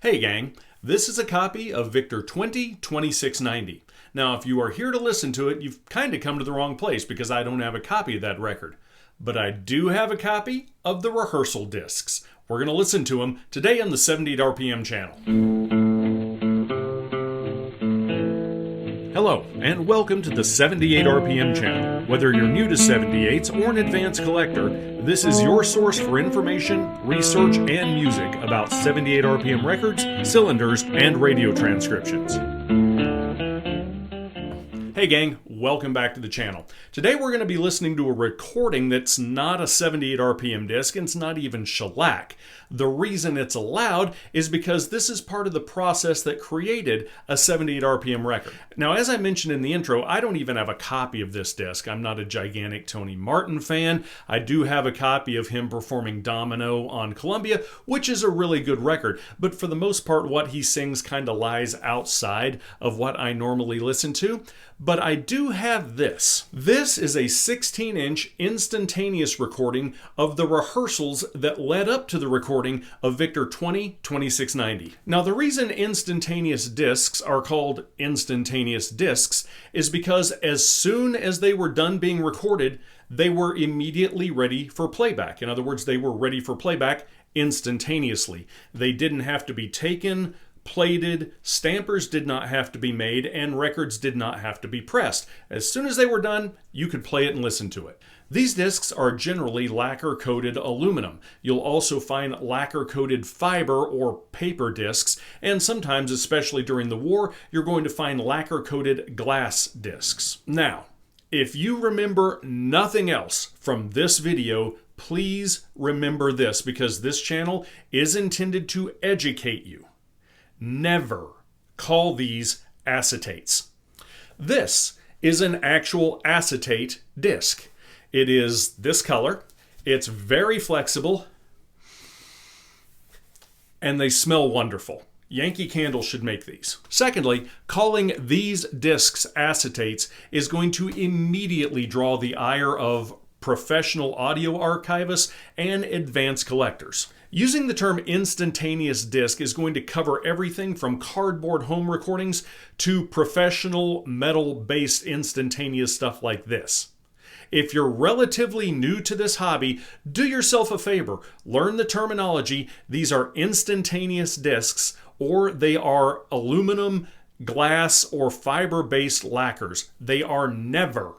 Hey gang, this is a copy of Victor 20-2690. Now if you are here to listen to it, you've kind of come to the wrong place because I don't have a copy of that record. But I do have a copy of the rehearsal discs. We're going to listen to them today on the 78 RPM channel. Hello, and welcome to the 78 RPM channel. Whether you're new to 78s or an advanced collector, this is your source for information, research, and music about 78 RPM records, cylinders, and radio transcriptions. Hey gang, welcome back to the channel. Today we're going to be listening to a recording that's not a 78 RPM disc, and it's not even shellac. The reason it's allowed is because this is part of the process that created a 78 RPM record. Now, as I mentioned in the intro, I don't even have a copy of this disc. I'm not a gigantic Tony Martin fan. I do have a copy of him performing Domino on Columbia, which is a really good record, but for the most part, what he sings kind of lies outside of what I normally listen to. But I do have this. This is a 16-inch instantaneous recording of the rehearsals that led up to the recording of Victor 20-2690. Now, the reason instantaneous discs are called instantaneous discs is because as soon as they were done being recorded, they were immediately ready for playback. In other words, they were ready for playback instantaneously. They didn't have to be taken, plated, stampers did not have to be made, and records did not have to be pressed. As soon as they were done, you could play it and listen to it. These discs are generally lacquer-coated aluminum. You'll also find lacquer-coated fiber or paper discs, and sometimes, especially during the war, you're going to find lacquer-coated glass discs. Now, if you remember nothing else from this video, please remember this, because this channel is intended to educate you. Never call these acetates. This is an actual acetate disc. It is this color, it's very flexible, and they smell wonderful. Yankee Candle should make these. Secondly, calling these discs acetates is going to immediately draw the ire of professional audio archivists and advanced collectors. Using the term instantaneous disc is going to cover everything from cardboard home recordings to professional metal-based instantaneous stuff like this. If you're relatively new to this hobby, do yourself a favor. Learn the terminology. These are instantaneous discs, or they are aluminum, glass, or fiber-based lacquers. They are never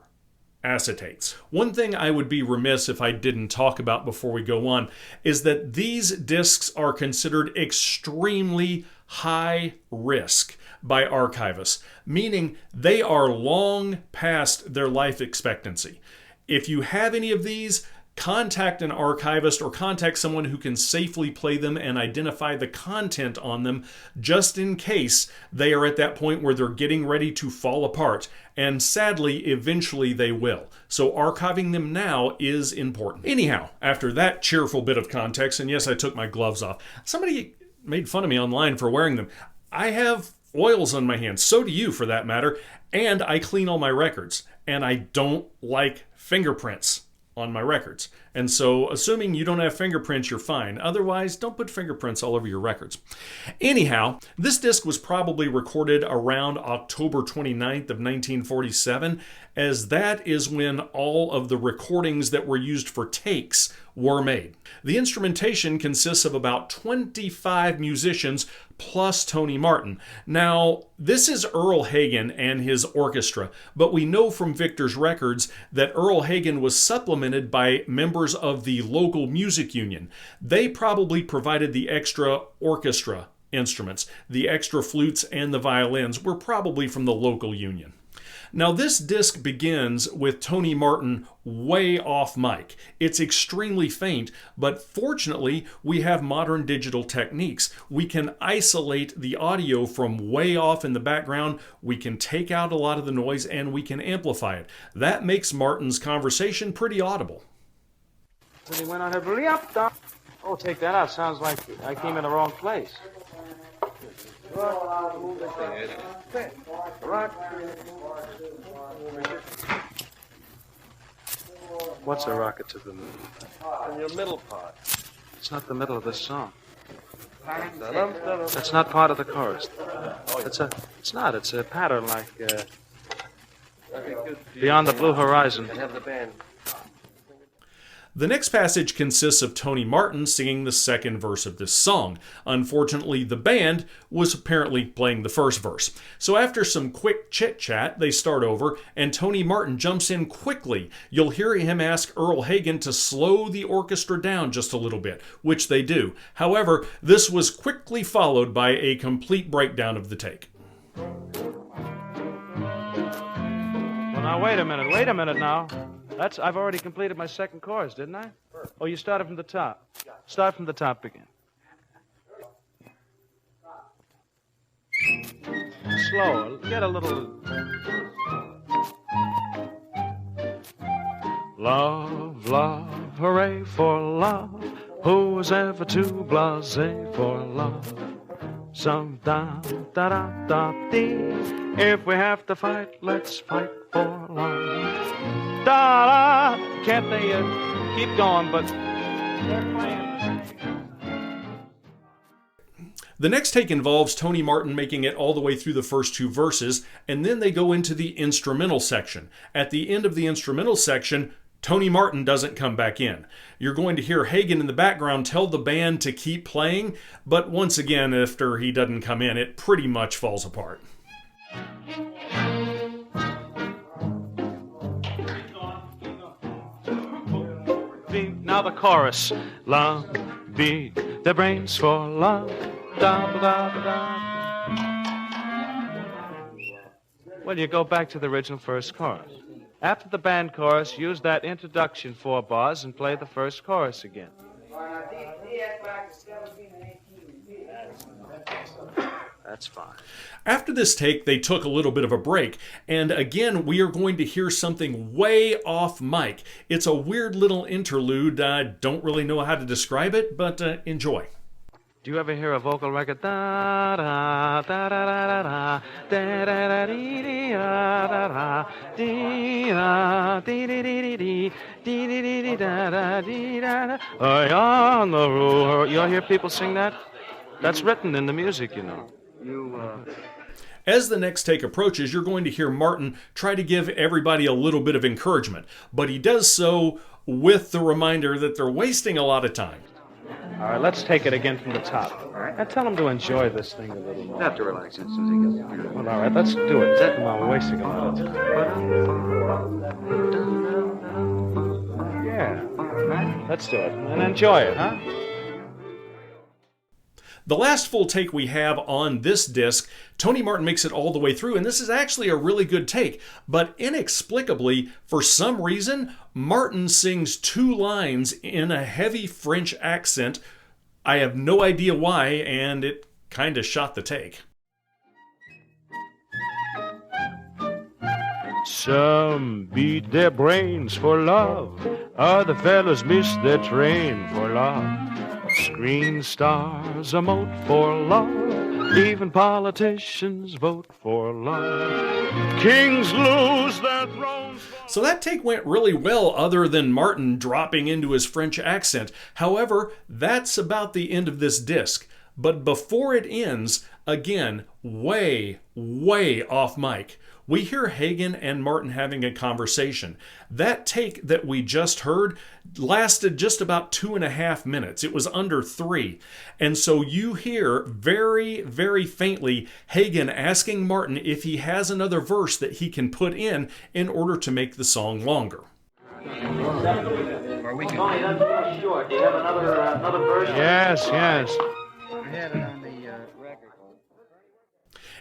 acetates. One thing I would be remiss if I didn't talk about before we go on is that these discs are considered extremely high risk by archivists, meaning they are long past their life expectancy. If you have any of these, contact an archivist or contact someone who can safely play them and identify the content on them, just in case they are at that point where they're getting ready to fall apart. And sadly, eventually they will. So archiving them now is important. Anyhow, after that cheerful bit of context, and yes, I took my gloves off. Somebody made fun of me online for wearing them. I have oils on my hands, so do you for that matter, and I clean all my records. And I don't like fingerprints on my records. And so assuming you don't have fingerprints, you're fine. Otherwise, don't put fingerprints all over your records. Anyhow, this disc was probably recorded around October 29th of 1947, as that is when all of the recordings that were used for takes were made. The instrumentation consists of about 25 musicians plus Tony Martin. Now, this is Earle Hagen and his orchestra, but we know from Victor's records that Earle Hagen was supplemented by members of the local music union. They probably provided the extra orchestra instruments. The extra flutes and the violins were probably from the local union. Now, this disc begins with Tony Martin way off mic. It's extremely faint, but fortunately, we have modern digital techniques. We can isolate the audio from way off in the background, we can take out a lot of the noise, and we can amplify it. That makes Martin's conversation pretty audible. When he went on her, oh, take that out. Sounds like I came in the wrong place. What's a rocket to the moon? In your middle part. It's not the middle of this song. That's not part of the chorus. It's not. It's a pattern like Beyond the Blue Horizon. The next passage consists of Tony Martin singing the second verse of this song. Unfortunately, the band was apparently playing the first verse. So after some quick chit-chat, they start over, and Tony Martin jumps in quickly. You'll hear him ask Earle Hagen to slow the orchestra down just a little bit, which they do. However, this was quickly followed by a complete breakdown of the take. Well, now, wait a minute now. I've already completed my second chorus, didn't I? Oh, you started from the top. Start from the top again. Slower. Get a little... Love, love, hooray for love. Who was ever too blasé for love? Some da-da-da-dee. If we have to fight, let's fight for love. Da-da! Can't they keep going, but they're playing. The next take involves Tony Martin making it all the way through the first two verses, and then they go into the instrumental section. At the end of the instrumental section, Tony Martin doesn't come back in. You're going to hear Hagen in the background tell the band to keep playing, but once again, after he doesn't come in, it pretty much falls apart. Now the chorus. Love, beat their brains for love. Da, da, da, da. Well, you go back to the original first chorus. After the band chorus, use that introduction 4 bars and play the first chorus again. That's fine. After this take, they took a little bit of a break, and again, we are going to hear something way off mic. It's a weird little interlude. I don't really know how to describe it, but enjoy. Do you ever hear a vocal record? Da da da da da da da da da dee dee da da dee da dee dee dee dee dee dee dee da da dee da da. On the road. You'll hear people sing that? That's written in the music, you know. As the next take approaches, you're going to hear Martin try to give everybody a little bit of encouragement, but he does so with the reminder that they're wasting a lot of time. All right, let's take it again from the top. All right. Now tell them to enjoy this thing a little more. You have to relax as soon as he gets here. Well, all right, let's do it. Come on, we're wasting a lot of time. Yeah. Let's do it. And enjoy it, huh? The last full take we have on this disc, Tony Martin makes it all the way through, and this is actually a really good take, but inexplicably, for some reason, Martin sings 2 lines in a heavy French accent. I have no idea why, and it kind of shot the take. Some beat their brains for love, other fellas miss their train for love. Screen stars emote for love, even politicians vote for love. Kings lose their thrones. So that take went really well, other than Martin dropping into his French accent. However, that's about the end of this disc. But before it ends, again, way off mic, we hear Hagen and Martin having a conversation. That take that we just heard lasted just about 2.5 minutes. It was under 3. And so you hear very faintly Hagen asking Martin if he has another verse that he can put in order to make the song longer. Are we good? Short. Do you have another verse? Yes. I had it on the record.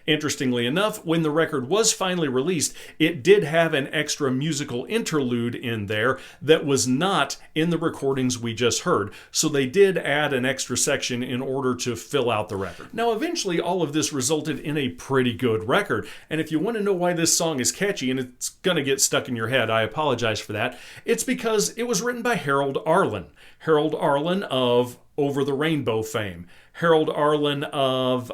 Interestingly enough, when the record was finally released, it did have an extra musical interlude in there that was not in the recordings we just heard. So they did add an extra section in order to fill out the record. Now, eventually, all of this resulted in a pretty good record. And if you want to know why this song is catchy and it's going to get stuck in your head, I apologize for that. It's because it was written by Harold Arlen. Harold Arlen of Over the Rainbow fame. Harold Arlen of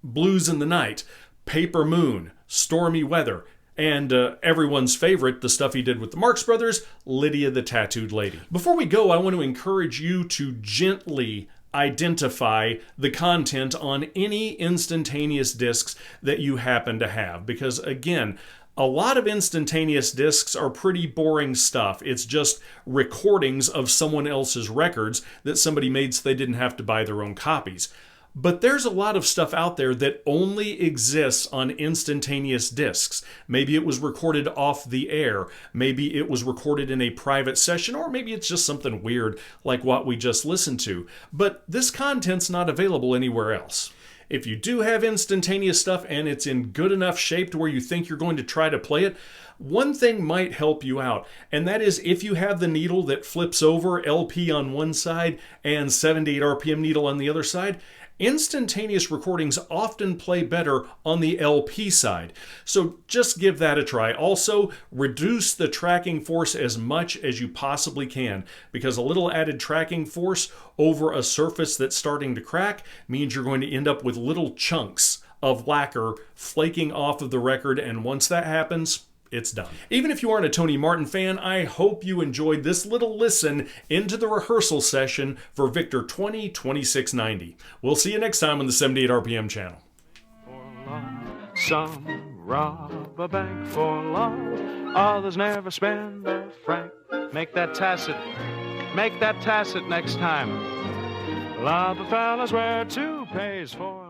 Blues in the Night, Paper Moon, Stormy Weather, and everyone's favorite, the stuff he did with the Marx Brothers, Lydia the Tattooed Lady. Before we go, I want to encourage you to gently identify the content on any instantaneous discs that you happen to have. Because again, a lot of instantaneous discs are pretty boring stuff. It's just recordings of someone else's records that somebody made so they didn't have to buy their own copies. But there's a lot of stuff out there that only exists on instantaneous discs. Maybe it was recorded off the air, maybe it was recorded in a private session, or maybe it's just something weird like what we just listened to. But this content's not available anywhere else. If you do have instantaneous stuff and it's in good enough shape to where you think you're going to try to play it, one thing might help you out, and that is if you have the needle that flips over, LP on one side and 78 RPM needle on the other side, instantaneous recordings often play better on the LP side. So just give that a try. Also, reduce the tracking force as much as you possibly can, because a little added tracking force over a surface that's starting to crack means you're going to end up with little chunks of lacquer flaking off of the record, and once that happens, it's done. Even if you aren't a Tony Martin fan, I hope you enjoyed this little listen into the rehearsal session for Victor 20-2690. We'll see you next time on the 78 RPM channel. Some rob a bank for love, others never spend a franc. Make that tacit next time. A lot of fellas wear toupees for